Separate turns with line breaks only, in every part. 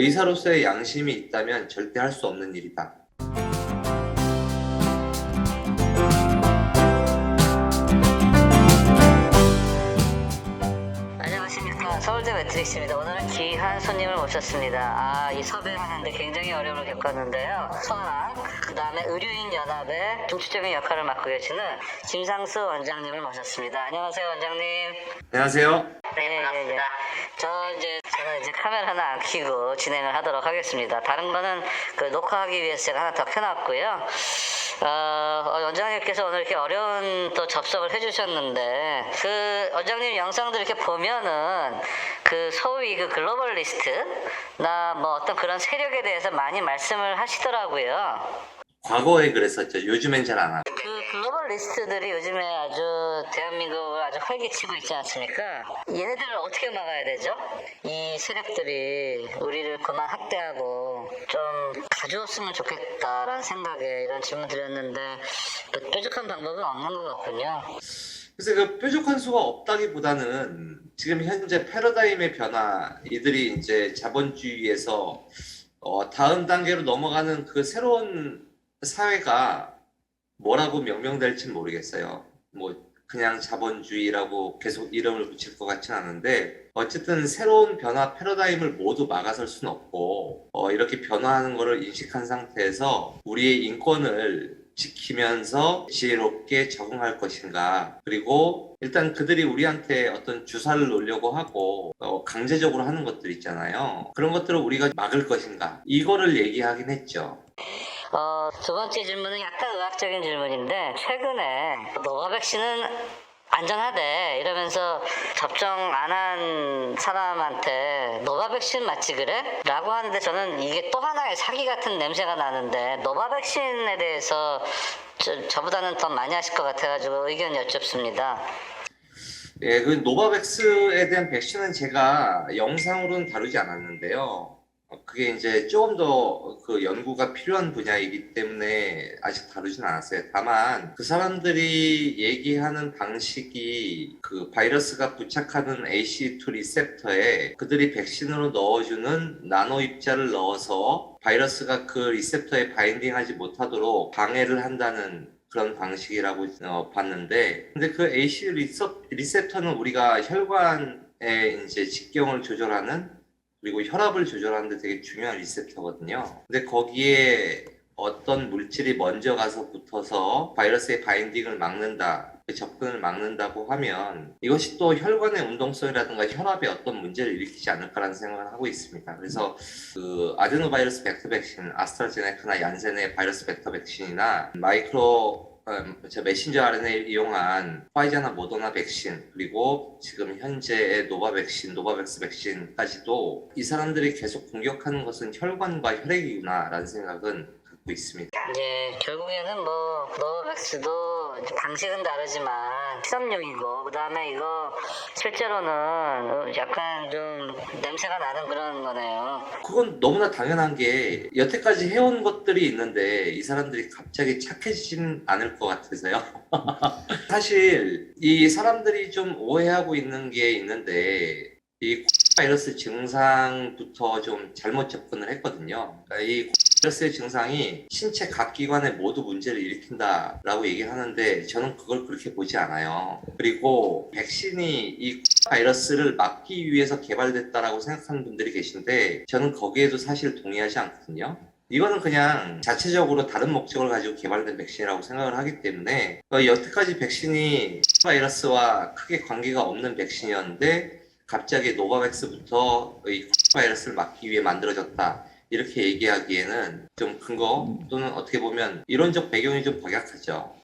의사로서의 양심이 있다면 절대 할 수 없는 일이다.
안녕하십니까. 서울대 매트릭스입니다. 오늘은 귀한 손님을 모셨습니다. 이 섭외하는데 굉장히 어려움을 겪었는데요. 서랑 그 다음에 의료인연합의 중추적인 역할을 맡고 계시는 김상수 원장님을 모셨습니다. 안녕하세요, 원장님.
안녕하세요.
네, 반갑습니다. 저는 이제 카메라는 안 켜고 진행을 하도록 하겠습니다. 다른 거는 녹화하기 위해서 제가 하나 더 켜놨고요. 원장님께서 오늘 이렇게 어려운 또 접속을 해주셨는데, 원장님 영상들 이렇게 보면은, 소위 글로벌리스트나 뭐 어떤 그런 세력에 대해서 많이 말씀을 하시더라고요.
과거에 그랬었죠. 요즘엔 잘 안 하고.
글로벌리스트들이 요즘에 아주 대한민국을 아주 활기치고 있지 않습니까? 얘네들을 어떻게 막아야 되죠? 이 세력들이 우리를 그만 학대하고 좀 가져왔으면 좋겠다라는 생각에 이런 질문 드렸는데 뾰족한 방법은 없는 것 같군요.
그래서 그 뾰족한 수가 없다기보다는 지금 현재 패러다임의 변화, 이들이 이제 자본주의에서 다음 단계로 넘어가는 그 새로운 사회가 뭐라고 명명될지 모르겠어요. 뭐 그냥 자본주의라고 계속 이름을 붙일 것 같진 않은데 어쨌든 새로운 변화 패러다임을 모두 막아설 수는 없고 이렇게 변화하는 것을 인식한 상태에서 우리의 인권을 지키면서 지혜롭게 적응할 것인가. 그리고 일단 그들이 우리한테 어떤 주사를 놓으려고 하고 강제적으로 하는 것들 있잖아요. 그런 것들을 우리가 막을 것인가. 이거를 얘기하긴 했죠.
두 번째 질문은 약간 의학적인 질문인데 최근에 노바백신은 안전하대 이러면서 접종 안 한 사람한테 노바백신 맞지 그래? 라고 하는데 저는 이게 또 하나의 사기 같은 냄새가 나는데 노바백신에 대해서 저보다는 더 많이 하실 것 같아가지고 의견 여쭙습니다.
예, 그 노바백스에 대한 백신은 제가 영상으로는 다루지 않았는데요. 그게 이제 조금 더 그 연구가 필요한 분야이기 때문에 아직 다루진 않았어요. 다만 그 사람들이 얘기하는 방식이 그 바이러스가 부착하는 ACE2 리셉터에 그들이 백신으로 넣어주는 나노 입자를 넣어서 바이러스가 그 리셉터에 바인딩하지 못하도록 방해를 한다는 그런 방식이라고 봤는데, 근데 그 AC 리셉터는 우리가 혈관의 이제 직경을 조절하는 그리고 혈압을 조절하는 데 되게 중요한 리셉터거든요. 근데 거기에 어떤 물질이 먼저 가서 붙어서 바이러스의 바인딩을 막는다, 그 접근을 막는다고 하면 이것이 또 혈관의 운동성이라든가 혈압에 어떤 문제를 일으키지 않을까라는 생각을 하고 있습니다. 그래서 그 아데노바이러스 벡터 백신, 아스트라제네카나 얀센의 바이러스 벡터 백신이나 메신저 RNA를 이용한 화이자나 모더나 백신, 그리고 지금 현재의 노바 백신, 노바백스 백신까지도 이 사람들이 계속 공격하는 것은 혈관과 혈액이구나라는 생각은 갖고 있습니다.
네, 결국에는 뭐 노바백스도 방식은 다르지만 시험용이고 그 다음에 이거 실제로는 약간 좀 냄새가 나는 그런 거네요.
그건 너무나 당연한 게 여태까지 해온 것들이 있는데 이 사람들이 갑자기 착해지지는 않을 것 같아서요. 사실 이 사람들이 좀 오해하고 있는 게 있는데 이 바이러스 증상부터 좀 잘못 접근을 했거든요. 그러니까 이 바이러스의 증상이 신체 각 기관에 모두 문제를 일으킨다라고 얘기하는데 저는 그걸 그렇게 보지 않아요. 그리고 백신이 이 바이러스를 막기 위해서 개발됐다라고 생각하는 분들이 계신데 저는 거기에도 사실 동의하지 않거든요. 이거는 그냥 자체적으로 다른 목적을 가지고 개발된 백신이라고 생각을 하기 때문에 여태까지 백신이 바이러스와 크게 관계가 없는 백신이었는데 갑자기 노바백스부터 이 바이러스를 막기 위해 만들어졌다. 이렇게 얘기하기에는 좀 근거 또는 어떻게 보면 이론적 배경이 좀 박약하죠.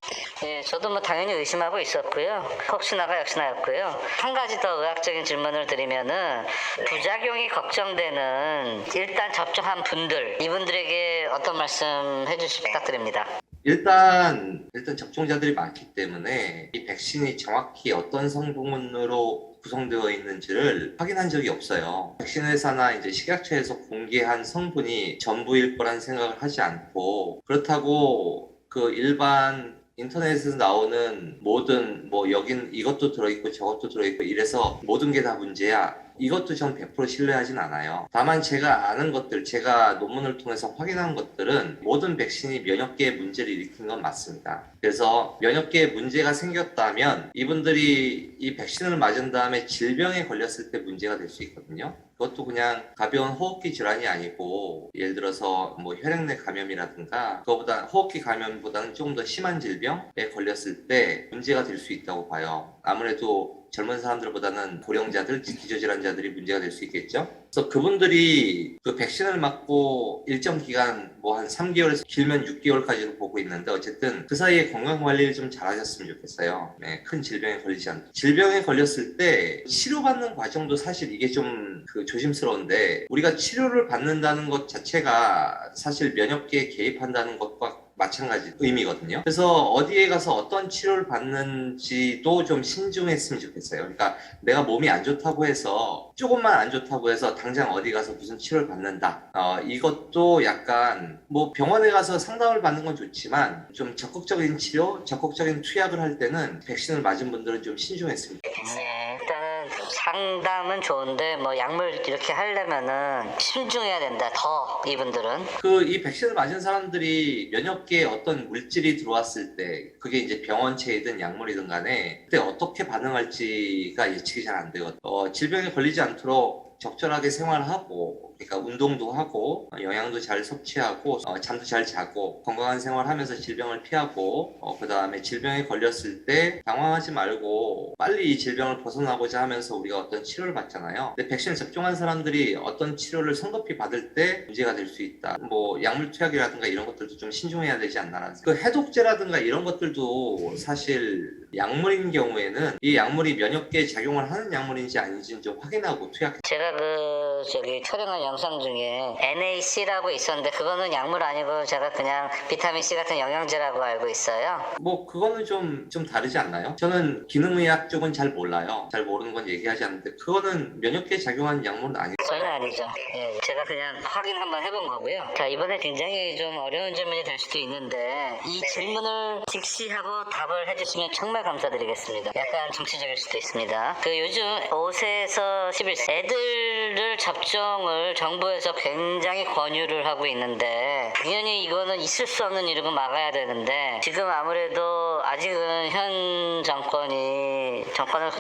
예, 저도 뭐 당연히 의심하고 있었고요. 혹시나가 역시나였고요. 한 가지 더 의학적인 질문을 드리면은 부작용이 걱정되는 일단 접종한 분들 이분들에게 어떤 말씀 해주시 부탁드립니다.
일단 접종자들이 많기 때문에 이 백신이 정확히 어떤 성분으로 구성되어 있는지를 확인한 적이 없어요. 백신 회사나 이제 식약처에서 공개한 성분이 전부일 거란 생각을 하지 않고 그렇다고 그 일반 인터넷에서 나오는 모든 여긴 이것도 들어있고 저것도 들어있고 이래서 모든 게 다 문제야 이것도 전 100% 신뢰하진 않아요. 다만 제가 아는 것들, 제가 논문을 통해서 확인한 것들은 모든 백신이 면역계에 문제를 일으킨 건 맞습니다. 그래서 면역계에 문제가 생겼다면 이분들이 이 백신을 맞은 다음에 질병에 걸렸을 때 문제가 될 수 있거든요. 그것도 그냥 가벼운 호흡기 질환이 아니고 예를 들어서 뭐 혈액내 감염이라든가 그거보다 호흡기 감염보다는 조금 더 심한 질병에 걸렸을 때 문제가 될 수 있다고 봐요. 아무래도 젊은 사람들보다는 고령자들, 기저질환자들이 문제가 될 수 있겠죠. 그래서 그분들이 그 백신을 맞고 일정 기간 뭐 한 3개월에서 길면 6개월까지도 보고 있는데 어쨌든 그 사이에 건강 관리를 좀 잘하셨으면 좋겠어요. 네, 큰 질병에 걸리지 않고. 질병에 걸렸을 때 치료받는 과정도 사실 이게 좀 그 조심스러운데 우리가 치료를 받는다는 것 자체가 사실 면역계에 개입한다는 것과 마찬가지 의미거든요. 그래서 어디에 가서 어떤 치료를 받는지도 좀 신중했으면 좋겠어요. 그러니까 내가 몸이 안 좋다고 해서 조금만 안 좋다고 해서 당장 어디 가서 무슨 치료를 받는다. 이것도 약간 뭐 병원에 가서 상담을 받는 건 좋지만 좀 적극적인 치료, 적극적인 투약을 할 때는 백신을 맞은 분들은 좀 신중했으면 좋겠어요.
네, 일단은 상담은 좋은데 뭐 약물 이렇게 하려면은 신중해야 된다. 더 이분들은.
이 백신을 맞은 사람들이 면역계에 어떤 물질이 들어왔을 때 그게 이제 병원체이든 약물이든 간에 그때 어떻게 반응할지가 예측이 잘 안 되거든요. 질병에 걸리지 않도록 적절하게 생활하고 그러니까 운동도 하고 영양도 잘 섭취하고 잠도 잘 자고 건강한 생활하면서 질병을 피하고 그 다음에 질병에 걸렸을 때 당황하지 말고 빨리 이 질병을 벗어나고자 하면서 우리가 어떤 치료를 받잖아요. 근데 백신을 접종한 사람들이 어떤 치료를 성급히 받을 때 문제가 될 수 있다. 뭐 약물 투약이라든가 이런 것들도 좀 신중해야 되지 않나라는 생각. 그 해독제라든가 이런 것들도 사실 약물인 경우에는 이 약물이 면역계에 작용을 하는 약물인지 아닌지는 좀 확인하고 투약.
제가 촬영한 영상 중에 NAC라고 있었는데 그거는 약물 아니고 제가 그냥 비타민C 같은 영양제라고 알고 있어요.
뭐 그거는 좀 다르지 않나요? 저는 기능의학 쪽은 잘 몰라요. 잘 모르는 건 얘기하지 않는데 그거는 면역계에 작용하는 약물은 아니고.
전혀 아니죠. 예, 제가 그냥 확인 한번 해본 거고요. 자, 이번에 굉장히 좀 어려운 질문이 될 수도 있는데 이 질문을 직시하고 답을 해주시면 정말 감사드리겠습니다. 약간 정치적일 수도 있습니다. 요즘 5세에서 11세 애들을 접종을 정부에서 굉장히 권유를 하고 있는데 당연히 이거는 있을 수 없는 일이고 막아야 되는데 지금 아무래도 아직은 현 정권을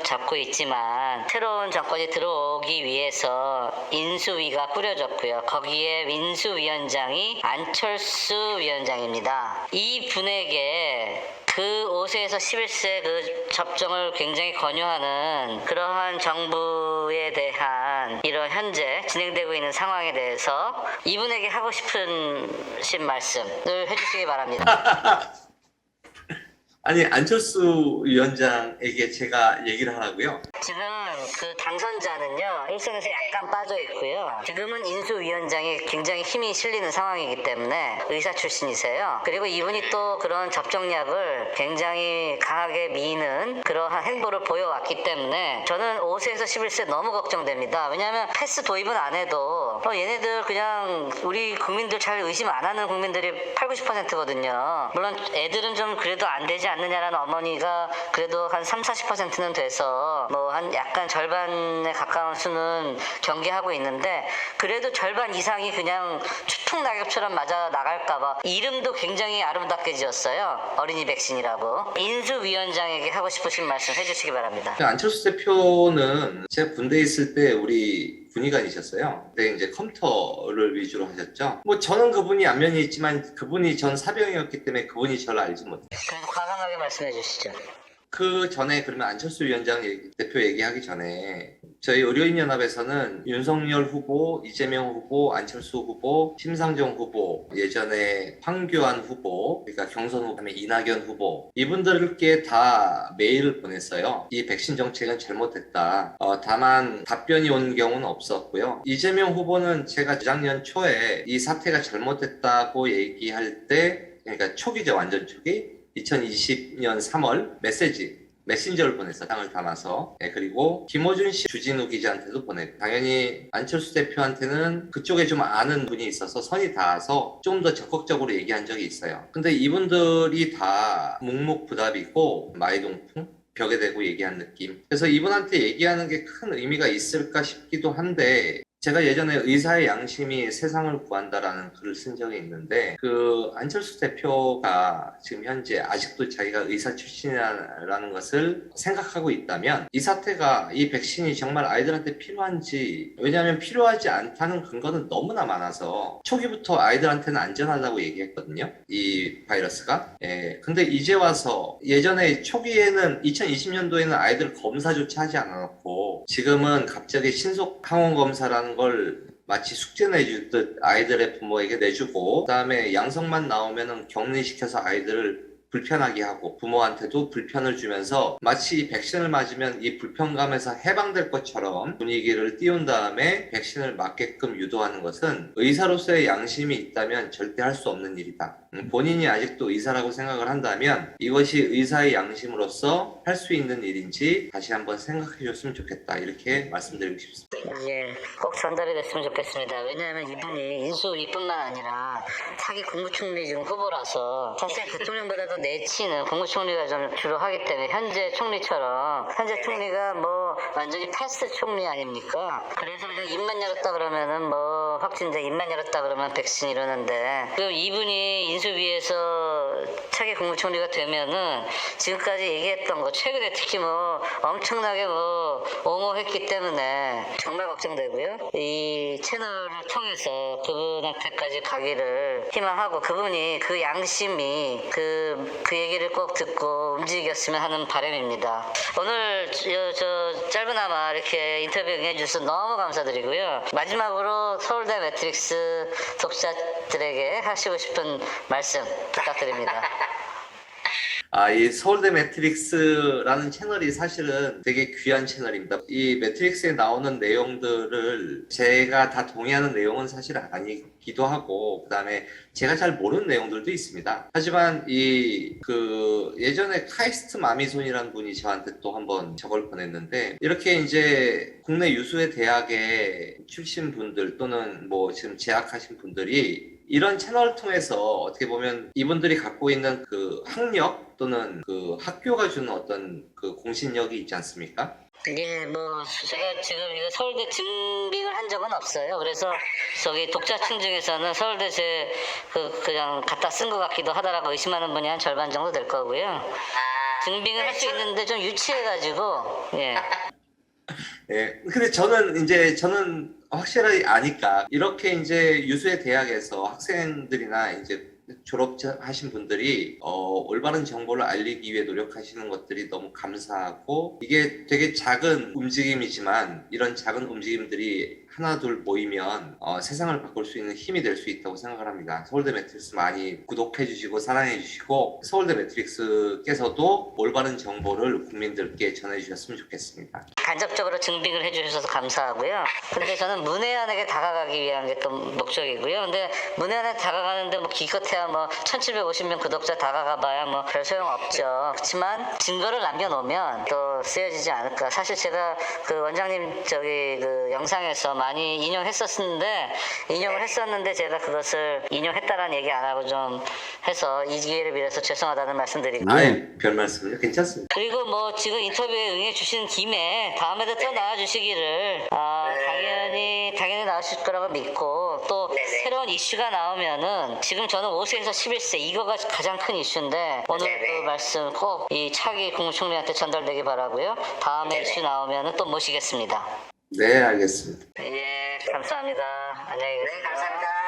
잡고 있지만 새로운 정권이 들어오기 위해서 인수위가 꾸려졌고요. 거기에 인수위원장이 안철수 위원장입니다. 이 분에게 그 5세에서 11세 그 접종을 굉장히 권유하는 그러한 정부에 대한 이런 현재 진행되고 있는 상황에 대해서 이분에게 하고 싶은 말씀을 해주시기 바랍니다.
아니 안철수 위원장에게 제가 얘기를 하라고요?
지금 그 당선자는요 1선에서 약간 빠져 있고요. 지금은 인수위원장이 굉장히 힘이 실리는 상황이기 때문에 의사 출신이세요. 그리고 이분이 또 그런 접종약을 굉장히 강하게 미는 그러한 행보를 보여왔기 때문에 저는 5세에서 11세 너무 걱정됩니다. 왜냐하면 패스 도입은 안 해도 얘네들 그냥 우리 국민들 잘 의심 안 하는 국민들이 80~90%거든요. 물론 애들은 좀 그래도 안 되지 않느냐라는 어머니가 그래도 한 30~40%는 돼서 뭐 한 약간 절반에 가까운 수는 경계하고 있는데 그래도 절반 이상이 그냥 추풍낙엽처럼 맞아 나갈까봐 이름도 굉장히 아름답게 지었어요. 어린이 백신이라고. 인수위원장에게 하고 싶으신 말씀 해주시기 바랍니다.
안철수 대표는 제가 군대에 있을 때 우리 군의관이셨어요. 근데 이제 컴퓨터를 위주로 하셨죠. 뭐 저는 그분이 안면이 있지만 그분이 전 사병이었기 때문에 그분이 저를 알지 못해요.
그래서 과감하게 말씀해 주시죠.
그 전에 그러면 안철수 대표 얘기하기 전에 저희 의료인연합에서는 윤석열 후보, 이재명 후보, 안철수 후보, 심상정 후보, 예전에 황교안 후보, 그러니까 경선 후보에 이낙연 후보 이분들께 다 메일을 보냈어요. 이 백신 정책은 잘못됐다. 다만 답변이 온 경우는 없었고요. 이재명 후보는 제가 재작년 초에 이 사태가 잘못됐다고 얘기할 때 그러니까 초기죠. 완전 초기. 2020년 3월 메신저를 보냈어. 땅을 담아서. 네, 그리고 김어준 씨, 주진우 기자한테도 보냈고 당연히 안철수 대표한테는 그쪽에 좀 아는 분이 있어서 선이 닿아서 좀 더 적극적으로 얘기한 적이 있어요. 근데 이분들이 다 묵묵부답이고 마이동풍 벽에 대고 얘기한 느낌. 그래서 이분한테 얘기하는 게 큰 의미가 있을까 싶기도 한데, 제가 예전에 의사의 양심이 세상을 구한다라는 글을 쓴 적이 있는데, 그 안철수 대표가 지금 현재 아직도 자기가 의사 출신이라는 것을 생각하고 있다면, 이 사태가, 이 백신이 정말 아이들한테 필요한지, 왜냐하면 필요하지 않다는 근거는 너무나 많아서 초기부터 아이들한테는 안전하다고 얘기했거든요, 이 바이러스가. 예, 근데 이제 와서, 예전에 초기에는 2020년도에는 아이들 검사조차 하지 않았고, 지금은 갑자기 신속 항원 검사라는 걸 마치 숙제 내주듯 아이들의 부모에게 내주고, 그다음에 양성만 나오면은 격리시켜서 아이들을 불편하게 하고 부모한테도 불편을 주면서 마치 백신을 맞으면 이 불편감에서 해방될 것처럼 분위기를 띄운 다음에 백신을 맞게끔 유도하는 것은 의사로서의 양심이 있다면 절대 할 수 없는 일이다. 본인이 아직도 의사라고 생각을 한다면 이것이 의사의 양심으로서 할 수 있는 일인지 다시 한번 생각해 줬으면 좋겠다, 이렇게 말씀드리고 싶습니다.
예, 꼭 전달이 됐으면 좋겠습니다. 왜냐하면 이분이 인수위뿐만 아니라 차기 국무총리 지금 후보라서 사실 대통령보다도 내치는 국무총리가 좀 주로 하기 때문에, 현재 총리처럼, 현재 총리가 뭐 완전히 패스트 총리 아닙니까? 그래서 그냥 입만 열었다 그러면은 뭐 확진자 입만 열었다 그러면 백신 이러는데, 그럼 이분이 인수위에서 차기 국무총리가 되면은 지금까지 얘기했던 거, 최근에 특히 뭐 엄청나게 뭐 옹호했기 때문에 정말 걱정되고요. 이 채널을 통해서 그분한테까지 가기를 희망하고, 그분이 그 양심이 그 얘기를 꼭 듣고 움직였으면 하는 바람입니다. 오늘 저 짧으나마 이렇게 인터뷰 응해주셔서 너무 감사드리고요. 마지막으로 서울대 매트릭스 독자들에게 하시고 싶은 말씀 부탁드립니다.
이 서울대 매트릭스라는 채널이 사실은 되게 귀한 채널입니다. 이 매트릭스에 나오는 내용들을 제가 다 동의하는 내용은 사실 아니기도 하고, 그 다음에 제가 잘 모르는 내용들도 있습니다. 하지만 예전에 카이스트 마미손이라는 분이 저한테 또 한번 저걸 보냈는데, 이렇게 이제 국내 유수의 대학의 출신 분들 또는 뭐 지금 재학하신 분들이 이런 채널을 통해서 어떻게 보면 이분들이 갖고 있는 그 학력 또는 그 학교가 주는 어떤 그 공신력이 있지 않습니까?
예, 뭐 제가 지금 이거 서울대 증빙을 한 적은 없어요. 그래서 저기 독자층 중에서는 서울대 그냥 갖다 쓴 것 같기도 하다라고 의심하는 분이 한 절반 정도 될 거고요. 증빙을 할 수 있는데 좀 유치해가지고, 예.
예. 근데 저는 확실하게 아니까, 이렇게 이제 유수의 대학에서 학생들이나 이제 졸업하신 분들이 올바른 정보를 알리기 위해 노력하시는 것들이 너무 감사하고, 이게 되게 작은 움직임이지만 이런 작은 움직임들이 하나 둘 모이면 세상을 바꿀 수 있는 힘이 될 수 있다고 생각을 합니다. 서울대 매트릭스 많이 구독해 주시고 사랑해 주시고, 서울대 매트릭스께서도 올바른 정보를 국민들께 전해 주셨으면 좋겠습니다.
간접적으로 증빙을 해주셔서 감사하고요. 근데 저는 문외한에게 다가가기 위한 게 또 목적이고요. 근데 문외한에 다가가는데 뭐 기껏해야 뭐 1750명 구독자 다가가봐야 뭐 별 소용 없죠. 그렇지만 증거를 남겨놓으면 또 쓰여지지 않을까. 사실 제가 그 원장님 그 영상에서 많이 인용을 했었는데 제가 그것을 인용했다라는 얘기 안 하고 좀 해서 이 기회를 빌어서 죄송하다는 말씀드리고.
별 말씀을요. 괜찮습니다.
그리고 뭐 지금 인터뷰에 응해주신 김에 다음에도 또 나와주시기를 당연히 나오실 거라고 믿고, 또 새로운 이슈가 나오면은, 지금 저는 5세에서 11세 이거가 가장 큰 이슈인데 오늘 그 말씀 꼭 이 차기 국무총리한테 전달되기 바라고요. 다음에 이슈 나오면은 또 모시겠습니다.
네, 알겠습니다.
예, 감사합니다. 안녕히 계세요.
네, 감사합니다.